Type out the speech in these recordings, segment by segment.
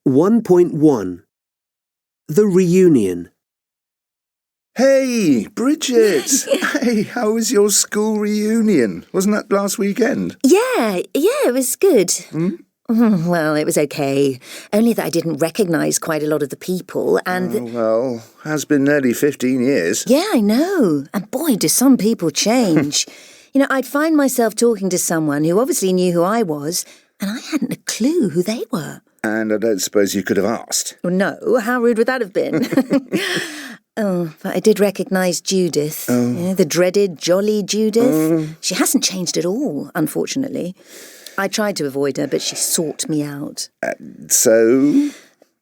1.1 The Reunion. Hey, Bridget! Hey, how was your school reunion? Wasn't that last weekend? Yeah, it was good. Well, it was okay. Only that I didn't recognise quite a lot of the people and... Oh, well, has been nearly 15 years. Yeah, I know. And boy, do some people change. I'd find myself talking to someone who obviously knew who I was, and I hadn't a clue who they were. And I don't suppose you could have asked. Well, no, how rude would that have been? But I did recognise Judith. The dreaded, jolly Judith. She hasn't changed at all, unfortunately. I tried to avoid her, but she sought me out. So?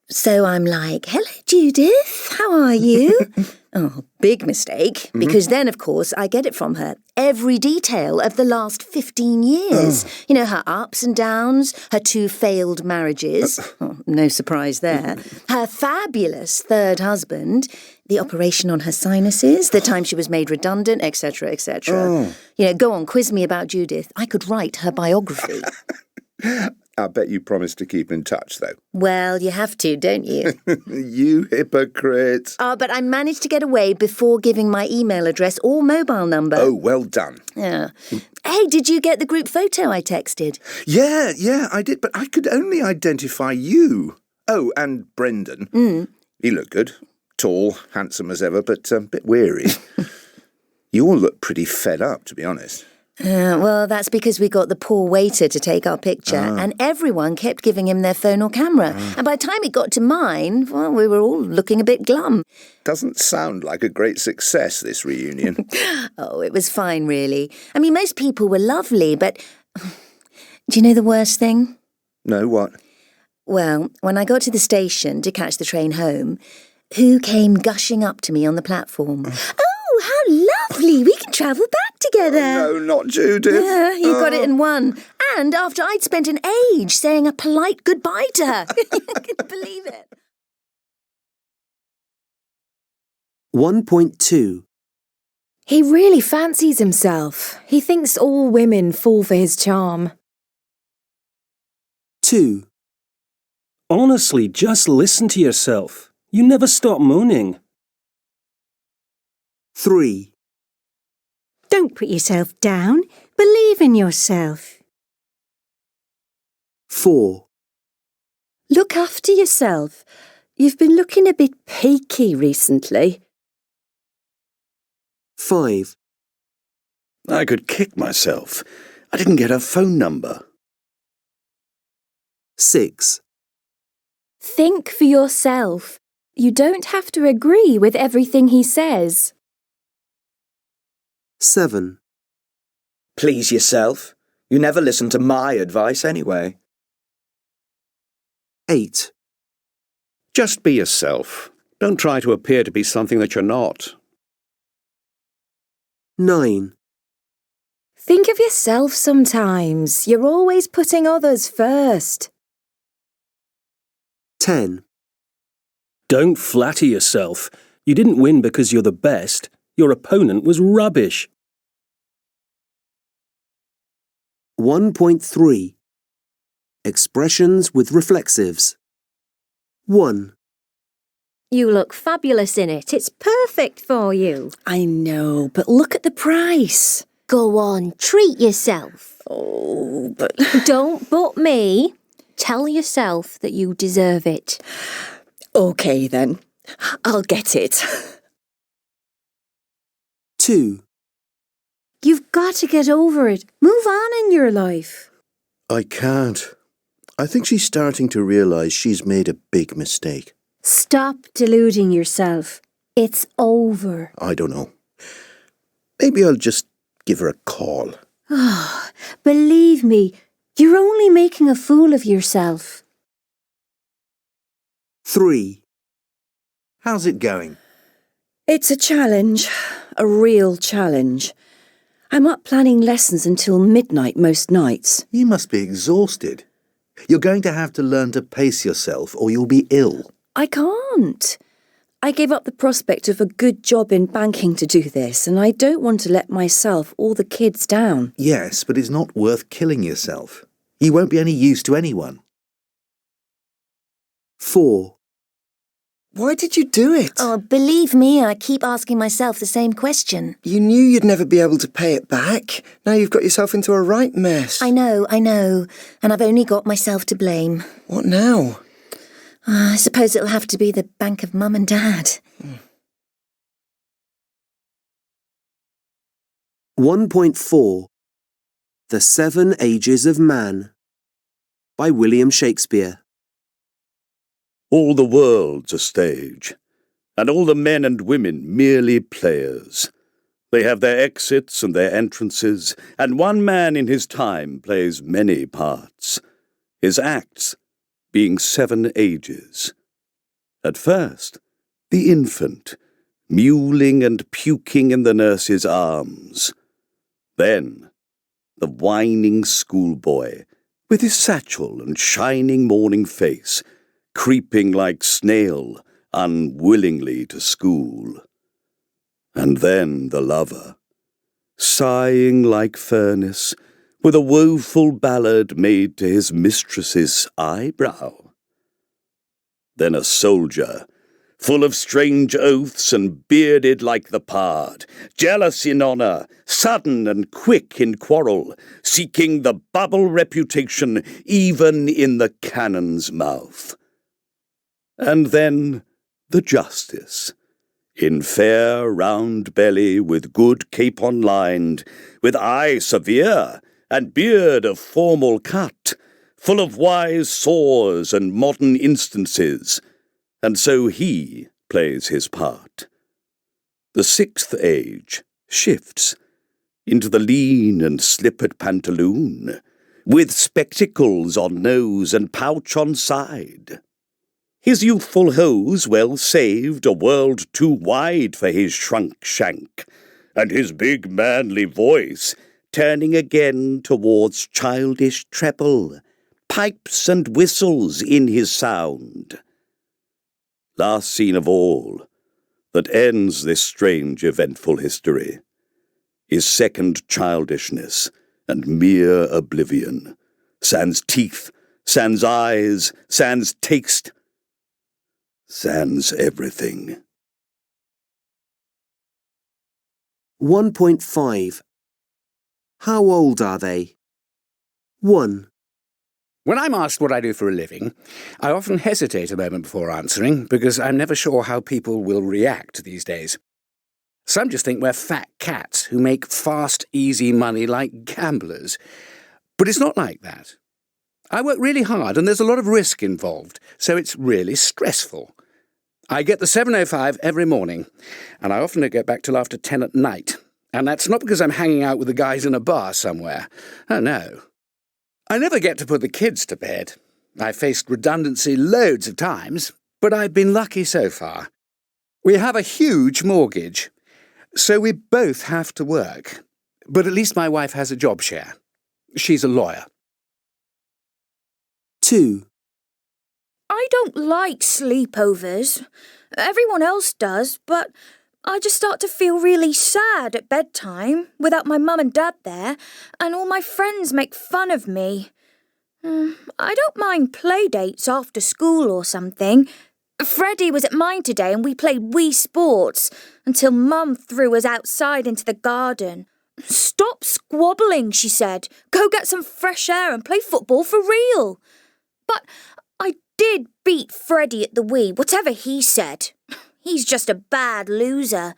So I'm like, hello, Judith, how are you? Big mistake, because then, of course, I get it from her. Every detail of the last 15 years. Her ups and downs, her 2 failed marriages. No surprise there. Her fabulous third husband, the operation on her sinuses, the time she was made redundant, etc., etc. Go on, quiz me about Judith. I could write her biography. I bet you promised to keep in touch, though. Well, you have to, don't you? You hypocrite. But I managed to get away before giving my email address or mobile number. Oh, well done. Yeah. Hey, did you get the group photo I texted? Yeah, I did, but I could only identify you. Oh, and Brendan. He looked good. Tall, handsome as ever, but a bit weary. You all look pretty fed up, to be honest. Well, that's because we got the poor waiter to take our picture, and everyone kept giving him their phone or camera. And by the time it got to mine, well, we were all looking a bit glum. Doesn't sound like a great success, this reunion. It was fine, really. I mean, most people were lovely, but... Do you know the worst thing? No, what? Well, when I got to the station to catch the train home, who came gushing up to me on the platform? Oh, how lovely! We can travel back together. Oh, no, not Judith. Yeah, you got it in one. And after I'd spent an age saying a polite goodbye to her. I couldn't believe it. 1.2 He really fancies himself. He thinks all women fall for his charm. 2 Honestly, just listen to yourself. You never stop moaning. 3 Don't put yourself down. Believe in yourself. 4 Look after yourself. You've been looking a bit peaky recently. 5 I could kick myself. I didn't get her phone number. 6 Think for yourself. You don't have to agree with everything he says. 7 Please yourself. You never listen to my advice anyway. 8 Just be yourself. Don't try to appear to be something that you're not. 9 Think of yourself sometimes. You're always putting others first. 10 Don't flatter yourself. You didn't win because you're the best. Your opponent was rubbish. 1.3 Expressions with reflexives. 1 You look fabulous in it. It's perfect for you. I know, but look at the price. Go on, treat yourself. Oh, but... Don't but me. Tell yourself that you deserve it. OK, then. I'll get it. 2 You've got to get over it. Move on in your life. I can't. I think she's starting to realise she's made a big mistake. Stop deluding yourself. It's over. I don't know. Maybe I'll just give her a call. Believe me, you're only making a fool of yourself. 3 How's it going? It's a challenge. A real challenge. I'm up planning lessons until midnight most nights. You must be exhausted. You're going to have to learn to pace yourself or you'll be ill. I can't. I gave up the prospect of a good job in banking to do this, and I don't want to let myself or the kids down. Yes, but it's not worth killing yourself. You won't be any use to anyone. 4, Why did you do it? Oh, believe me, I keep asking myself the same question. You knew you'd never be able to pay it back. Now you've got yourself into a right mess. I know, and I've only got myself to blame. What now? I suppose it'll have to be the bank of Mum and Dad. 1.4 The 7 Ages of Man by William Shakespeare. All the world's a stage, and all the men and women merely players. They have their exits and their entrances, and one man in his time plays many parts, his acts being 7 ages. At first, the infant, mewling and puking in the nurse's arms. Then, the whining schoolboy, with his satchel and shining morning face, creeping like snail unwillingly to school. And then the lover, sighing like furnace, with a woeful ballad made to his mistress's eyebrow. Then a soldier, full of strange oaths and bearded like the pard, jealous in honour, sudden and quick in quarrel, seeking the bubble reputation even in the cannon's mouth. And then the justice, in fair round belly with good capon lined, with eye severe and beard of formal cut, full of wise saws and modern instances, and so he plays his part. The 6th age shifts into the lean and slippered pantaloon, with spectacles on nose and pouch on side. His youthful hose well saved a world too wide for his shrunk shank, and his big manly voice turning again towards childish treble, pipes and whistles in his sound. Last scene of all, that ends this strange eventful history, is second childishness and mere oblivion, sans teeth, sans eyes, sans taste, sans everything. 1.5 How old are they? 1, When I'm asked what I do for a living, I often hesitate a moment before answering because I'm never sure how people will react these days. Some just think we're fat cats who make fast, easy money like gamblers. But it's not like that. I work really hard and there's a lot of risk involved, so it's really stressful. I get the 7:05 every morning, and I often don't get back till after 10 at night. And that's not because I'm hanging out with the guys in a bar somewhere. Oh, no. I never get to put the kids to bed. I've faced redundancy loads of times, but I've been lucky so far. We have a huge mortgage, so we both have to work. But at least my wife has a job share. She's a lawyer. 2, I don't like sleepovers. Everyone else does, but I just start to feel really sad at bedtime without my mum and dad there, and all my friends make fun of me. I don't mind play dates after school or something. Freddie was at mine today and we played Wii Sports until Mum threw us outside into the garden. Stop squabbling, she said. Go get some fresh air and play football for real. But I did beat Freddie at the Wii, whatever he said. He's just a bad loser.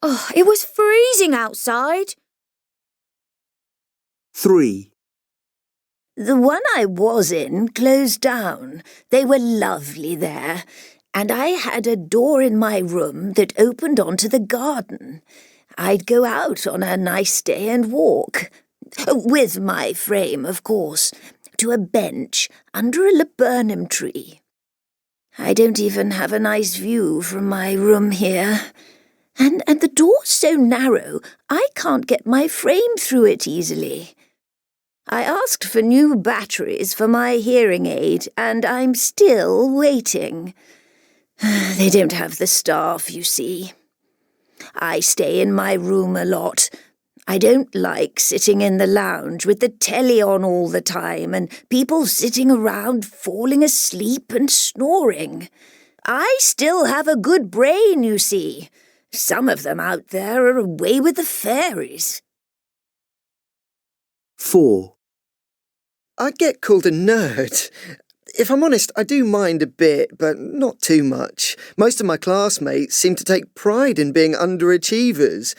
Oh, it was freezing outside. 3, The one I was in closed down. They were lovely there, and I had a door in my room that opened onto the garden. I'd go out on a nice day and walk, with my frame, of course, to a bench under a laburnum tree. I don't even have a nice view from my room here. And the door's so narrow, I can't get my frame through it easily. I asked for new batteries for my hearing aid, and I'm still waiting. They don't have the staff, you see. I stay in my room a lot. I don't like sitting in the lounge with the telly on all the time and people sitting around falling asleep and snoring. I still have a good brain, you see. Some of them out there are away with the fairies. 4. I get called a nerd. If I'm honest, I do mind a bit, but not too much. Most of my classmates seem to take pride in being underachievers.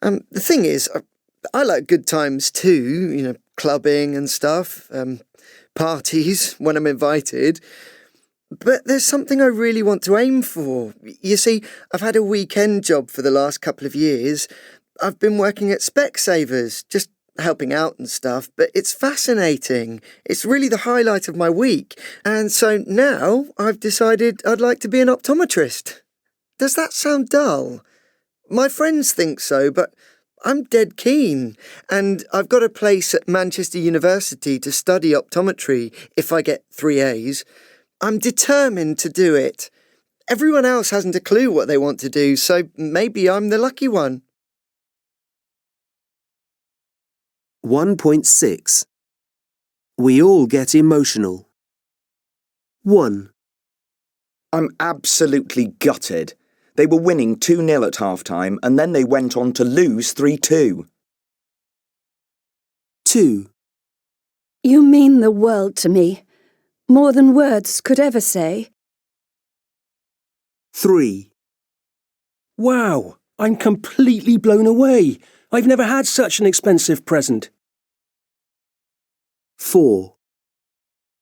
The thing is, I like good times too, clubbing and stuff, parties when I'm invited. But there's something I really want to aim for. You see, I've had a weekend job for the last couple of years. I've been working at Specsavers, just helping out and stuff, but it's fascinating. It's really the highlight of my week. And so now I've decided I'd like to be an optometrist. Does that sound dull? My friends think so, but I'm dead keen. And I've got a place at Manchester University to study optometry if I get 3 A's. I'm determined to do it. Everyone else hasn't a clue what they want to do, so maybe I'm the lucky one. 1.6. We all get emotional. 1. I'm absolutely gutted. They were winning 2-0 at half-time and then they went on to lose 3-2. 2. You mean the world to me. More than words could ever say. 3. Wow, I'm completely blown away. I've never had such an expensive present. 4.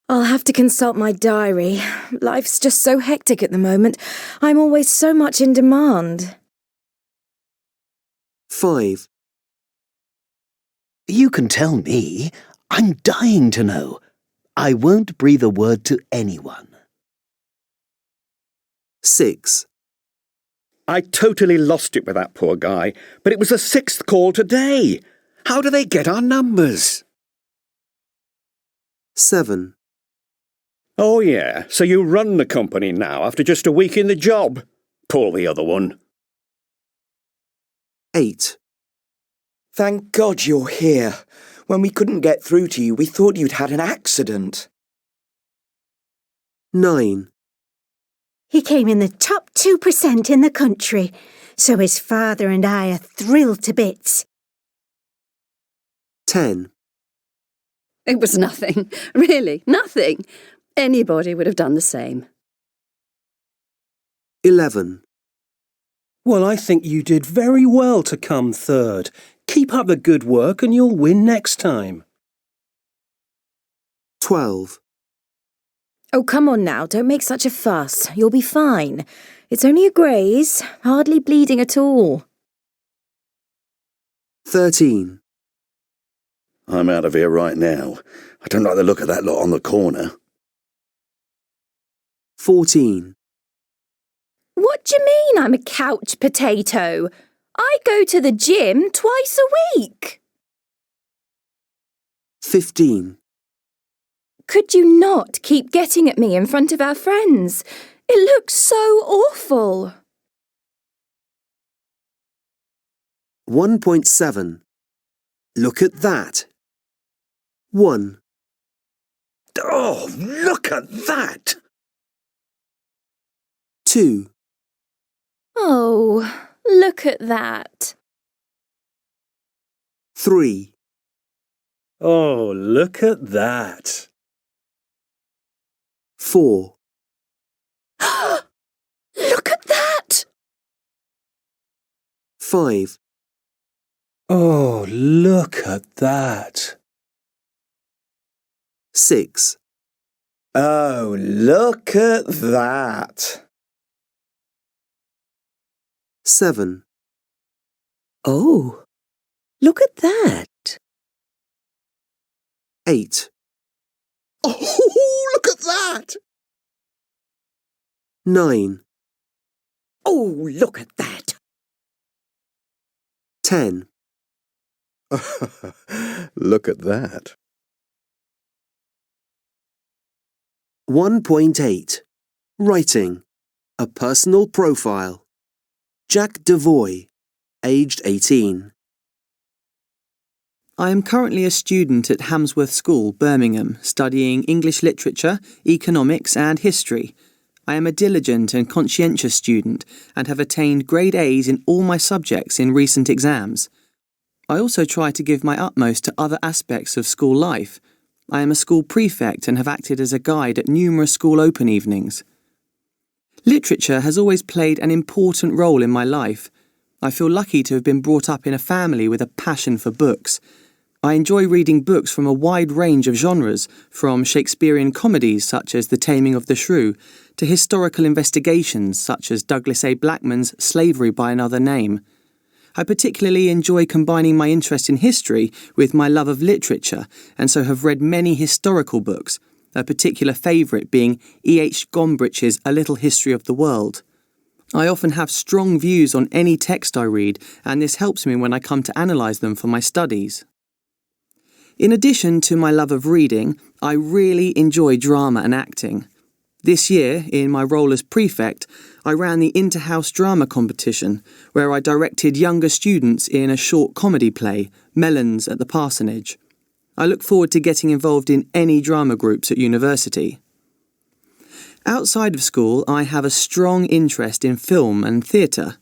I'll have to consult my diary. Life's just so hectic at the moment. I'm always so much in demand. 5. You can tell me. I'm dying to know. I won't breathe a word to anyone. 6. I totally lost it with that poor guy, but it was the 6th call today. How do they get our numbers? 7. Oh yeah, so you run the company now after just a week in the job. Pull the other one. 8. Thank God you're here. When we couldn't get through to you, we thought you'd had an accident. 9. He came in the top 2% in the country, so his father and I are thrilled to bits. 10. It was nothing. Really, nothing. Anybody would have done the same. 11. Well, I think you did very well to come third. Keep up the good work and you'll win next time. 12. Oh, come on now, don't make such a fuss. You'll be fine. It's only a graze, hardly bleeding at all. 13. I'm out of here right now. I don't like the look of that lot on the corner. 14. What do you mean I'm a couch potato? I go to the gym twice a week. 15. Could you not keep getting at me in front of our friends? It looks so awful. 1.7. Look at that. 1. Oh, look at that! 2. Oh, look at that. 3. Oh, look at that. 4. Look at that! 5. Oh, look at that. 6. Oh, look at that. 7. Oh, look at that. 8. Oh, look at that! 9. Oh, look at that. 10. Look at that. 1.8. Writing. A personal profile. Jack Devoy, aged 18. I am currently a student at Hamsworth School, Birmingham, studying English literature, economics and history. I am a diligent and conscientious student and have attained grade A's in all my subjects in recent exams. I also try to give my utmost to other aspects of school life. I am a school prefect and have acted as a guide at numerous school open evenings. Literature has always played an important role in my life. I feel lucky to have been brought up in a family with a passion for books. I enjoy reading books from a wide range of genres, from Shakespearean comedies such as The Taming of the Shrew, to historical investigations such as Douglas A. Blackman's Slavery by Another Name. I particularly enjoy combining my interest in history with my love of literature, and so have read many historical books, a particular favourite being E.H. Gombrich's A Little History of the World. I often have strong views on any text I read, and this helps me when I come to analyse them for my studies. In addition to my love of reading, I really enjoy drama and acting. This year, in my role as prefect, I ran the Inter-House Drama Competition, where I directed younger students in a short comedy play, Melons at the Parsonage. I look forward to getting involved in any drama groups at university. Outside of school, I have a strong interest in film and theatre.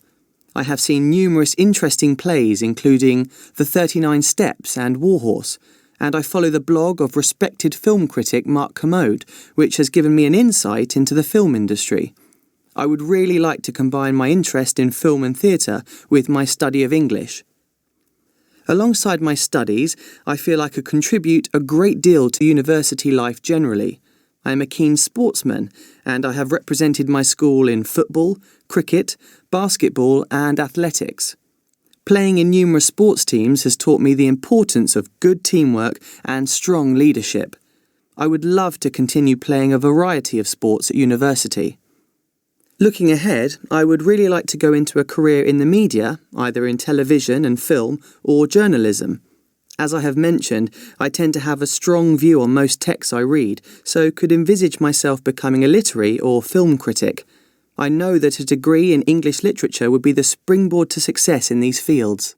I have seen numerous interesting plays, including The 39 Steps and Warhorse, and I follow the blog of respected film critic Mark Commode, which has given me an insight into the film industry. I would really like to combine my interest in film and theatre with my study of English. Alongside my studies, I feel I could contribute a great deal to university life generally. I am a keen sportsman, and I have represented my school in football, cricket, basketball and athletics. Playing in numerous sports teams has taught me the importance of good teamwork and strong leadership. I would love to continue playing a variety of sports at university. Looking ahead, I would really like to go into a career in the media, either in television and film or journalism. As I have mentioned, I tend to have a strong view on most texts I read, so could envisage myself becoming a literary or film critic. I know that a degree in English literature would be the springboard to success in these fields.